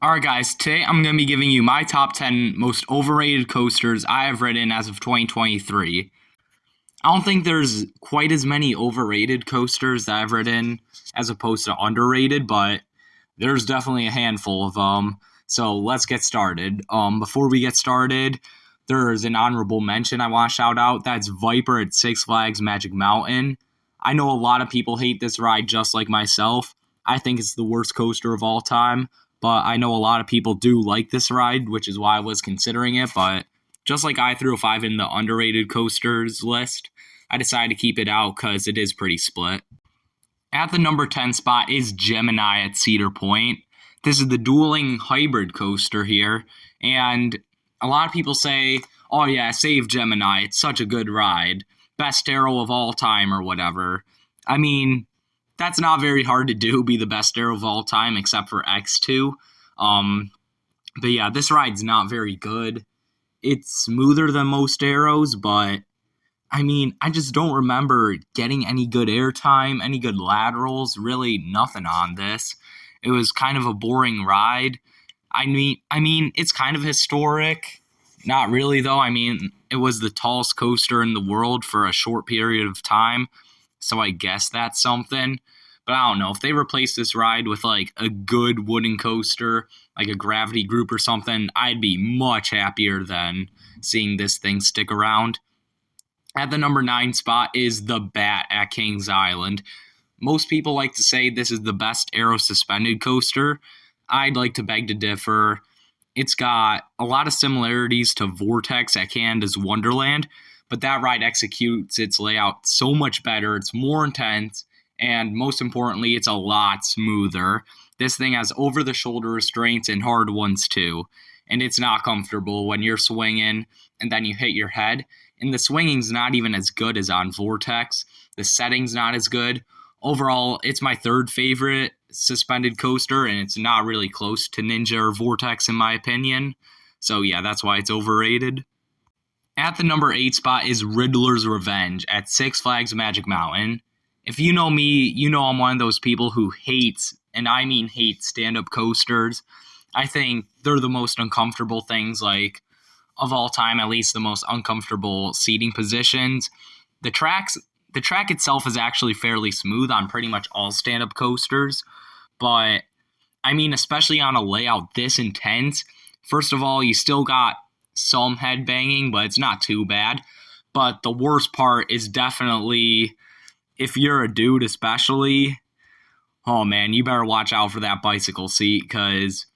Alright guys, today I'm going to be giving you my top 10 most overrated coasters I have ridden as of 2023. I don't think there's quite as many overrated coasters that I've ridden as opposed to underrated, but there's definitely a handful of them. So let's get started. Before we get started, there's an honorable mention I want to shout out. That's Viper at Six Flags Magic Mountain. I know a lot of people hate this ride just like myself. I think it's the worst coaster of all time, but I know a lot of people do like this ride, which is why I was considering it. But just like I threw a 5 in the underrated coasters list, I decided to keep it out because it is pretty split. At the number 10 spot is Gemini at Cedar Point. This is the dueling hybrid coaster here, and a lot of people say, oh yeah, save Gemini, it's such a good ride. Best arrow of all time or whatever. I mean, that's not very hard to do, be the best arrow of all time, except for X2. But yeah, this ride's not very good. It's smoother than most arrows, but I mean, I just don't remember getting any good airtime, any good laterals, really nothing on this. It was kind of a boring ride. I mean, it's kind of historic. Not really though. I mean, it was the tallest coaster in the world for a short period of time, so I guess that's something. But I don't know, if they replace this ride with like a good wooden coaster, like a gravity group or something, I'd be much happier than seeing this thing stick around. At the number 9 spot is the Bat at Kings Island. Most people like to say this is the best aero suspended coaster. I'd like to beg to differ. It's got a lot of similarities to Vortex at Canada's Wonderland, but that ride executes its layout so much better. It's more intense, and most importantly, it's a lot smoother. This thing has over-the-shoulder restraints and hard ones too, and it's not comfortable when you're swinging and then you hit your head. And the swinging's not even as good as on Vortex. The setting's not as good. Overall, it's my third favorite suspended coaster, and it's not really close to Ninja or Vortex in my opinion. So yeah, that's why it's overrated. At the number 8 spot is Riddler's Revenge at Six Flags Magic Mountain. If you know me, you know I'm one of those people who hates, and I mean hates, stand-up coasters. I think they're the most uncomfortable things, like, of all time, at least the most uncomfortable seating positions. The tracks the track itself is actually fairly smooth on pretty much all stand-up coasters, but I mean, especially on a layout this intense, first of all, you still got some head banging, but it's not too bad. But the worst part is definitely, if you're a dude especially, oh man, you better watch out for that bicycle seat, because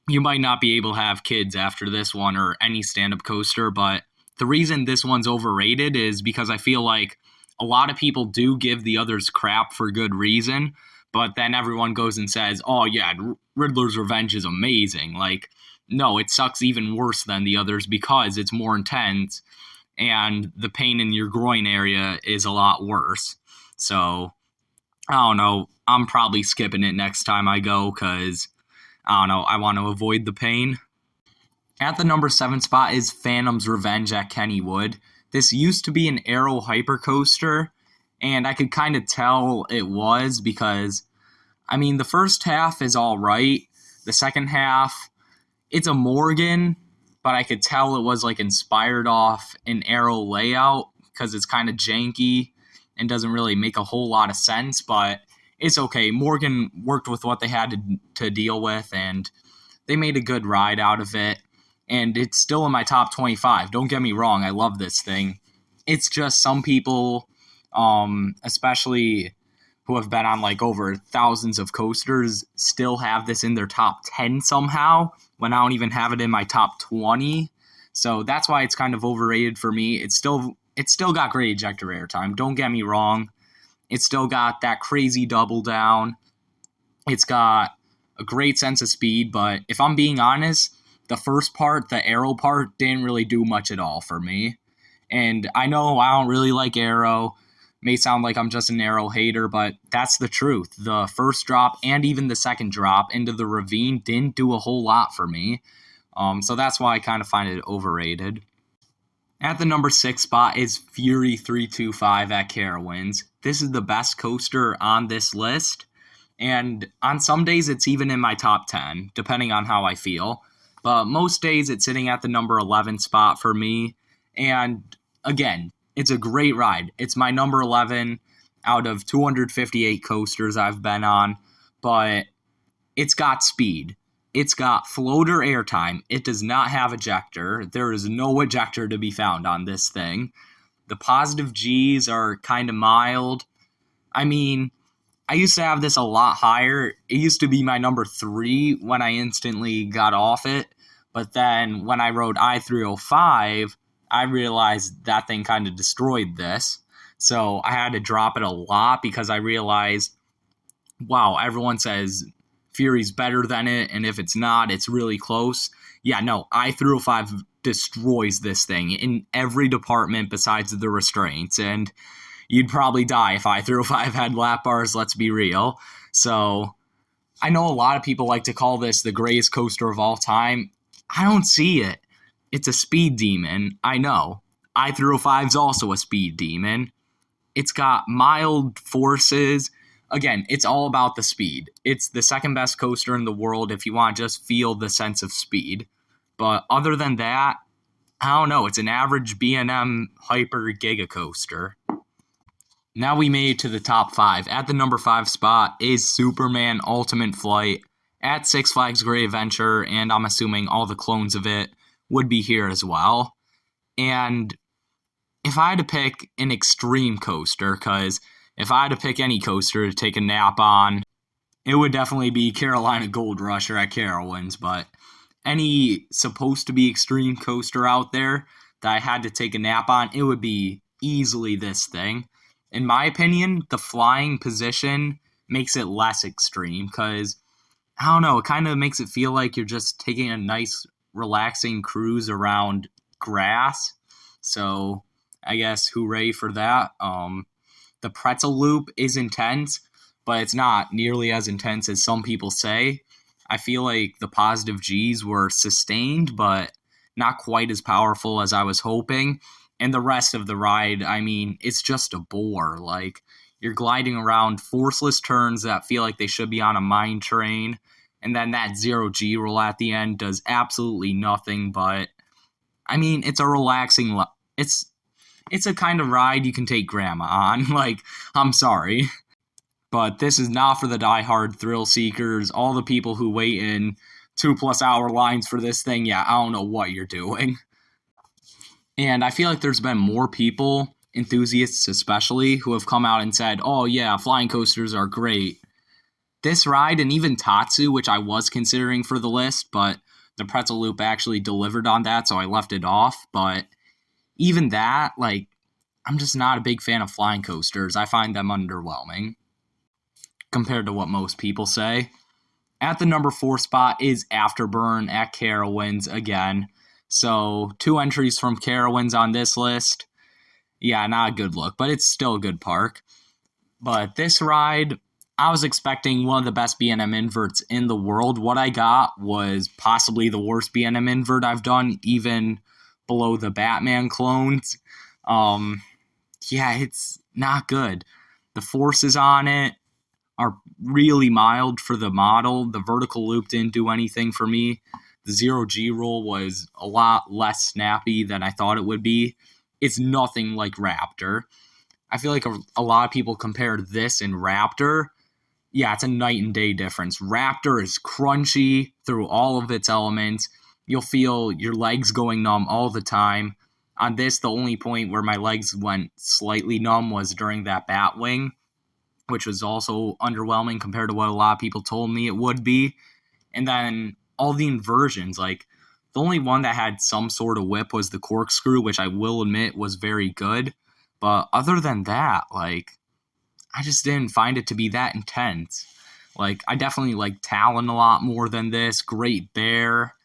you might not be able to have kids after this one or any stand-up coaster. But the reason this one's overrated is because I feel like a lot of people do give the others crap for good reason, but then everyone goes and says, oh yeah, Riddler's Revenge is amazing. Like, no, it sucks even worse than the others because it's more intense and the pain in your groin area is a lot worse. So, I don't know, I'm probably skipping it next time I go because, I don't know, I want to avoid the pain. At the number 7 spot is Phantom's Revenge at Kennywood. This used to be an Aero hypercoaster, and I could kind of tell it was because, I mean, the first half is all right. The second half, it's a Morgan, but I could tell it was like inspired off an Aero layout because it's kind of janky and doesn't really make a whole lot of sense, but it's okay. Morgan worked with what they had to deal with, and they made a good ride out of it. And it's still in my top 25. Don't get me wrong, I love this thing. It's just some people, especially who have been on like over thousands of coasters, still have this in their top 10 somehow, when I don't even have it in my top 20. So that's why it's kind of overrated for me. It's still got great ejector airtime. Don't get me wrong. It's still got that crazy double down. It's got a great sense of speed, but if I'm being honest, the first part, the Aero part, didn't really do much at all for me. And I know I don't really like Aero. May sound like I'm just an Aero hater, but that's the truth. The first drop and even the second drop into the ravine didn't do a whole lot for me. So that's why I kind of find it overrated. At the number 6 spot is Fury 325 at Carrowinds. This is the best coaster on this list. And on some days, it's even in my top 10, depending on how I feel. But most days, it's sitting at the number 11 spot for me. And again, it's a great ride. It's my number 11 out of 258 coasters I've been on. But it's got speed. It's got floater airtime. It does not have ejector. There is no ejector to be found on this thing. The positive G's are kind of mild. I mean, I used to have this a lot higher. It used to be my number 3 when I instantly got off it. But then when I rode I-305, I realized that thing kind of destroyed this. So I had to drop it a lot because I realized, wow, everyone says Fury's better than it, and if it's not, it's really close. Yeah, no, I-305 destroys this thing in every department besides the restraints, and you'd probably die if I-305 had lap bars, let's be real. So I know a lot of people like to call this the greatest coaster of all time. I don't see it. It's a speed demon, I know. I-305 is also a speed demon. It's got mild forces. Again, it's all about the speed. It's the second best coaster in the world if you want to just feel the sense of speed. But other than that, I don't know. It's an average B&M Hyper Giga coaster. Now we made it to the top 5. At the number 5 spot is Superman Ultimate Flight at Six Flags Great Adventure, and I'm assuming all the clones of it would be here as well. And if I had to pick an extreme coaster, because if I had to pick any coaster to take a nap on, it would definitely be Carolina Gold Rusher at Carowinds, but any supposed to be extreme coaster out there that I had to take a nap on, it would be easily this thing. In my opinion, the flying position makes it less extreme because, I don't know, it kind of makes it feel like you're just taking a nice, relaxing cruise around grass. So I guess hooray for that. The pretzel loop is intense, but it's not nearly as intense as some people say. I feel like the positive G's were sustained, but not quite as powerful as I was hoping. And the rest of the ride, I mean, it's just a bore. Like, you're gliding around forceless turns that feel like they should be on a mine train. And then that 0G roll at the end does absolutely nothing, but I mean, it's a relaxing, it's a kind of ride you can take grandma on. Like, I'm sorry. But this is not for the diehard thrill seekers. All the people who wait in 2+ hour lines for this thing, yeah, I don't know what you're doing. And I feel like there's been more people, enthusiasts especially, who have come out and said, oh yeah, flying coasters are great. This ride, and even Tatsu, which I was considering for the list, but the pretzel loop actually delivered on that, so I left it off. But even that, like, I'm just not a big fan of flying coasters. I find them underwhelming compared to what most people say. At the number 4 spot is Afterburn at Carowinds again. So 2 entries from Carowinds on this list. Yeah, not a good look, but it's still a good park. But this ride, I was expecting one of the best B&M inverts in the world. What I got was possibly the worst B&M invert I've done, even below the Batman clones. Yeah, it's not good. The forces on it are really mild for the model. The vertical loop didn't do anything for me. The 0G roll was a lot less snappy than I thought it would be. It's nothing like Raptor. I feel like a lot of people compare this and Raptor. Yeah, it's a night and day difference. Raptor is crunchy through all of its elements. You'll feel your legs going numb all the time. On this, the only point where my legs went slightly numb was during that bat wing, which was also underwhelming compared to what a lot of people told me it would be. And then all the inversions, like the only one that had some sort of whip was the corkscrew, which I will admit was very good. But other than that, like, I just didn't find it to be that intense. Like, I definitely like Talon a lot more than this. Great Bear.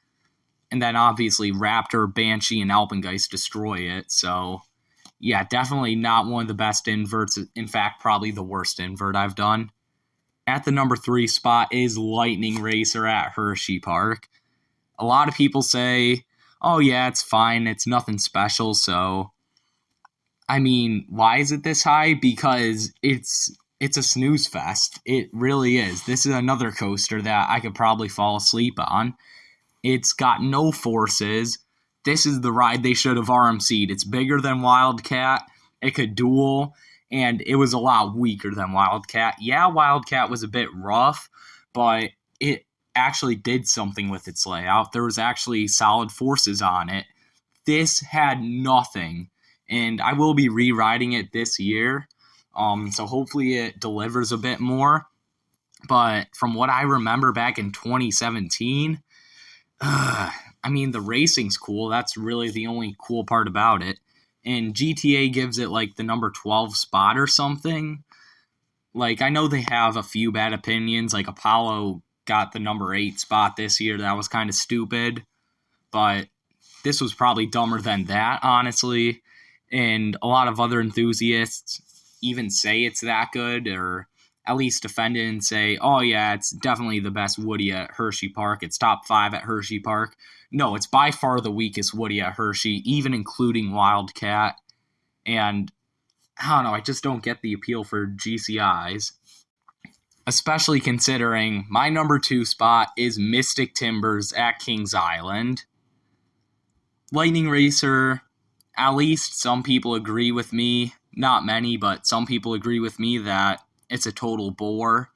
And then obviously Raptor, Banshee, and Alpengeist destroy it. So yeah, definitely not one of the best inverts. In fact, probably the worst invert I've done. At the number 3 spot is Lightning Racer at Hershey Park. A lot of people say, oh yeah, it's fine. It's nothing special. So, I mean, why is it this high? Because it's it's a snooze fest. It really is. This is another coaster that I could probably fall asleep on. It's got no forces. This is the ride they should have RMC'd. It's bigger than Wildcat. It could duel, and it was a lot weaker than Wildcat. Yeah, Wildcat was a bit rough, but it actually did something with its layout. There was actually solid forces on it. This had nothing, and I will be re-riding it this year, so hopefully it delivers a bit more. But from what I remember back in 2017, I mean, the racing's cool. That's really the only cool part about it. And GTA gives it like the number 12 spot or something. Like, I know they have a few bad opinions. Like, Apollo got the number 8 spot this year. That was kind of stupid. But this was probably dumber than that, honestly. And a lot of other enthusiasts even say it's that good, or at least defend it and say, oh yeah, it's definitely the best Woody at Hershey Park. It's top 5 at Hershey Park. No, it's by far the weakest Woody at Hershey, even including Wildcat. And I don't know, I just don't get the appeal for GCIs. Especially considering my number 2 spot is Mystic Timbers at Kings Island. Lightning Racer, at least some people agree with me. Not many, but some people agree with me that it's a total bore.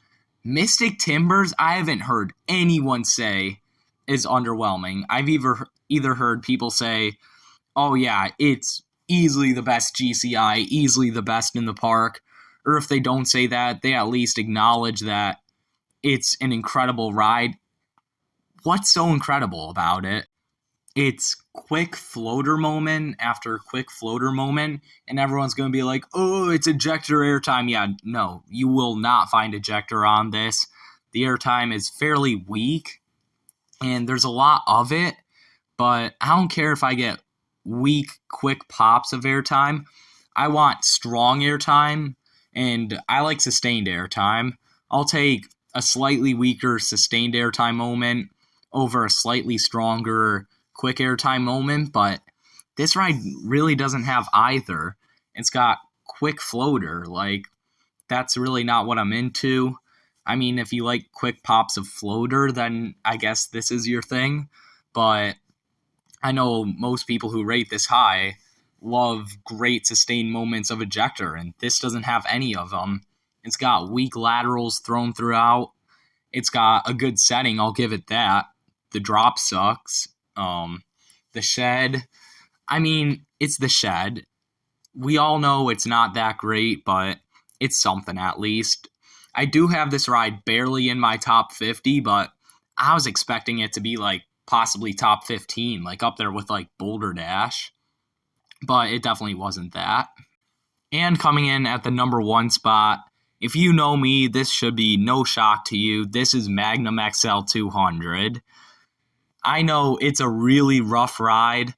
Mystic Timbers, I haven't heard anyone say is underwhelming. I've either heard people say, oh yeah, it's easily the best GCI, easily the best in the park. Or if they don't say that, they at least acknowledge that it's an incredible ride. What's so incredible about it? It's quick floater moment after quick floater moment, and everyone's going to be like, oh, it's ejector airtime. Yeah, no, you will not find ejector on this. The airtime is fairly weak, and there's a lot of it, but I don't care if I get weak, quick pops of airtime. I want strong airtime, and I like sustained airtime. I'll take a slightly weaker sustained airtime moment over a slightly stronger quick airtime moment, but this ride really doesn't have either. It's got quick floater. Like, that's really not what I'm into. I mean, if you like quick pops of floater, then I guess this is your thing. But I know most people who rate this high love great sustained moments of ejector, and this doesn't have any of them. It's got weak laterals thrown throughout. It's got a good setting, I'll give it that. The drop sucks. The shed, I mean, it's the shed. We all know it's not that great, but it's something at least. I do have this ride barely in my top 50, but I was expecting it to be like possibly top 15, like up there with like Boulder Dash, but it definitely wasn't that. And coming in at the number 1 spot, if you know me, this should be no shock to you. This is Magnum XL 200. I know it's a really rough ride.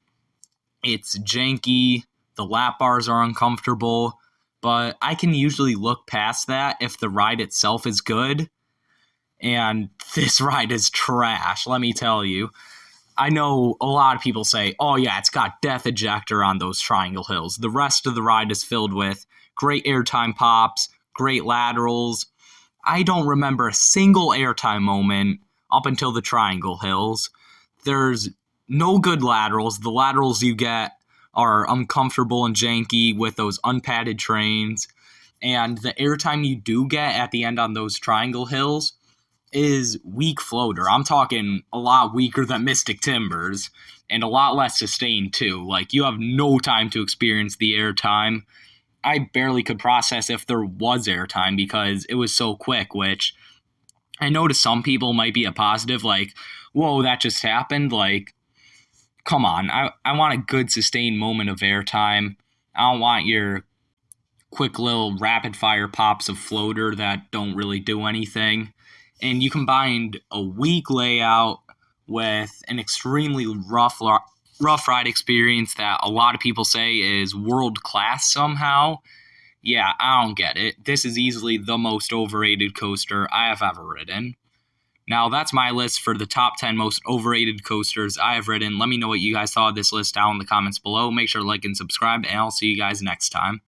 It's janky. The lap bars are uncomfortable. But I can usually look past that if the ride itself is good. And this ride is trash, let me tell you. I know a lot of people say, oh yeah, it's got death ejector on those triangle hills. The rest of the ride is filled with great airtime pops, great laterals. I don't remember a single airtime moment up until the triangle hills. There's no good laterals. The laterals you get are uncomfortable and janky with those unpadded trains. And the airtime you do get at the end on those triangle hills is weak floater. I'm talking a lot weaker than Mystic Timbers and a lot less sustained too. Like, you have no time to experience the airtime. I barely could process if there was airtime because it was so quick, which I know to some people might be a positive, like, whoa, that just happened. Like, come on. I want a good sustained moment of airtime. I don't want your quick little rapid fire pops of floater that don't really do anything. And you combined a weak layout with an extremely rough ride experience that a lot of people say is world class somehow. Yeah, I don't get it. This is easily the most overrated coaster I have ever ridden. Now, that's my list for the top 10 most overrated coasters I have ridden. Let me know what you guys thought of this list down in the comments below. Make sure to like and subscribe, and I'll see you guys next time.